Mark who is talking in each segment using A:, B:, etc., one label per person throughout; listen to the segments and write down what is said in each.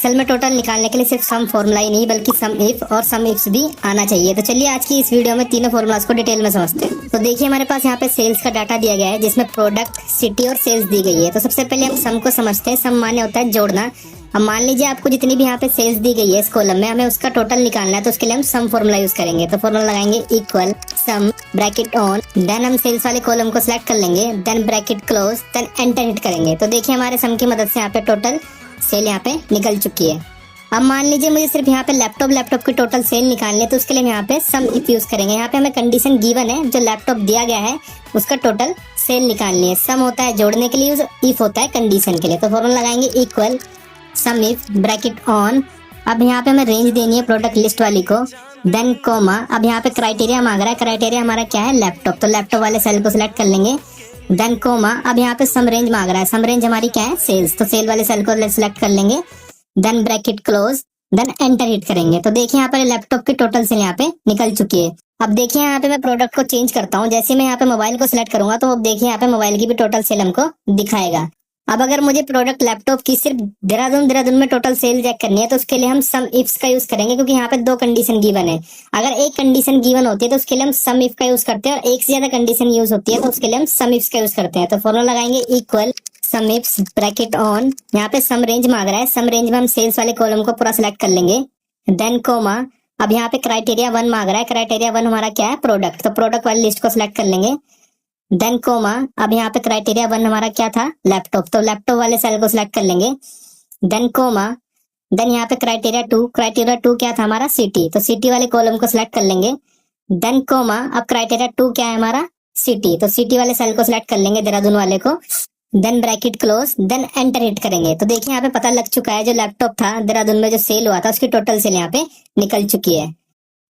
A: Excel में total निकालने के लिए सिर्फ सम फॉर्मूला ही नहीं बल्कि सम इफ और सम इफ्स भी आना चाहिए। तो चलिए आज की इस वीडियो में तीनों फॉर्मूलाज को डिटेल में समझते हैं। तो देखिए हमारे पास यहाँ पे सेल्स का डाटा दिया गया है जिसमें प्रोडक्ट, सिटी और सेल्स दी गई है। तो सबसे पहले हम सम को समझते हैं। सम माने होता है जोड़ना। अब मान लीजिए आपको जितनी भी यहाँ पे सेल्स दी गई है इस कॉलम में, हमें उसका टोटल निकालना है। तो उसके लिए हम सम फॉर्मूला यूज करेंगे। तो फॉर्मूला लगाएंगे equal sum bracket on, then हम सेल्स वाले कॉलम को सिलेक्ट कर लेंगे, then bracket close, then enter hit करेंगे। तो देखिए हमारे सम की मदद से यहाँ पे टोटल सेल यहाँ पे निकल चुकी है। अब मान लीजिए मुझे सिर्फ यहाँ पे लैपटॉप की टोटल सेल निकालनी है। तो उसके लिए हम यहाँ पे सम इफ यूज करेंगे। यहाँ पे हमें कंडीशन गिवन है, जो लैपटॉप दिया गया है उसका टोटल सेल निकालनी है। सम होता है जोड़ने के लिए, इफ होता है कंडीशन के लिए। तो फॉर्मूला लगाएंगे equal some if bracket on. अब यहाँ पे हमें रेंज देनी है प्रोडक्ट लिस्ट वाली को, देन कोमा। अब यहाँ पे क्राइटेरिया मांग रहा है, क्राइटेरिया हमारा क्या है लैपटॉप, तो लैपटॉप वाले सेल को सिलेक्ट कर लेंगे, देन कोमा। अब यहाँ पे सम रेंज मांग रहा है, सम रेंज हमारी क्या है सेल्स, तो सेल वाले सेल को सिलेक्ट कर लेंगे, then bracket close, then enter hit करेंगे। तो देखिए यहाँ पर लैपटॉप की टोटल सेल यहाँ पे निकल चुकी है। अब देखिए यहाँ पे मैं प्रोडक्ट को चेंज करता हूँ। जैसे मैं यहाँ पे मोबाइल को सिलेक्ट करूंगा तो अब देखिए यहाँ पे मोबाइल की भी टोटल सेल हमको दिखाएगा। अब अगर मुझे प्रोडक्ट लैपटॉप की सिर्फ देहरादून में टोटल सेल चेक करनी है तो उसके लिए हम सम इफ्स का यूज करेंगे, क्योंकि यहाँ पे दो कंडीशन गिवन है। अगर एक कंडीशन गिवन होती है तो उसके लिए हम सम इफ का यूज करते हैं, और एक से ज्यादा कंडीशन यूज होती है तो उसके लिए हम सम इफ्स का यूज करते हैं। तो फॉर्मूला लगाएंगे equal some ifs bracket on. यहाँ पे सम रेंज मांग रहा है, सम रेंज में हम सेल्स वाले कॉलम को पूरा सिलेक्ट कर लेंगे, देन कोमा। अब यहाँ पे क्राइटेरिया 1 मांग रहा है, क्राइटेरिया 1 हमारा क्या है प्रोडक्ट, तो प्रोडक्ट वाली लिस्ट को सिलेक्ट कर लेंगे, देन कोमा। अब यहाँ पे क्राइटेरिया 1 हमारा क्या था लैपटॉप, तो लैपटॉप वाले सेल को सिलेक्ट कर लेंगे, देन कोमा। देन यहाँ पे क्राइटेरिया 2 क्या था हमारा सिटी, तो सिटी वाले कॉलम को सिलेक्ट कर लेंगे, देन कोमा। अब क्राइटेरिया 2 क्या है हमारा सिटी, तो सिटी वाले सेल को सिलेक्ट कर लेंगे देहरादून वाले को, then bracket close, then enter hit करेंगे। तो देखिए यहाँ पे पता लग चुका है जो लैपटॉप था देहरादून में जो सेल हुआ था उसकी टोटल सेल यहाँ पे निकल चुकी है।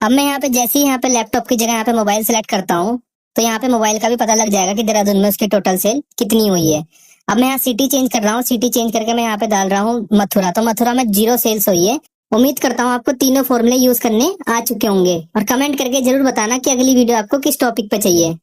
A: अब मैं यहाँ पे जैसे ही यहाँ पे लैपटॉप की जगह यहाँ पे मोबाइल सेलेक्ट करता हूँ तो यहाँ पे मोबाइल का भी पता लग जाएगा कि देहरादून में उसकी टोटल सेल कितनी हुई है। अब मैं यहाँ सिटी चेंज कर रहा हूँ, सिटी चेंज करके मैं यहाँ पे डाल रहा हूँ मथुरा, तो मथुरा में 0 सेल्स हुई है। उम्मीद करता हूँ आपको तीनों फॉर्मूले यूज करने आ चुके होंगे, और कमेंट करके जरूर बताना कि अगली वीडियो आपको किस टॉपिक पे चाहिए।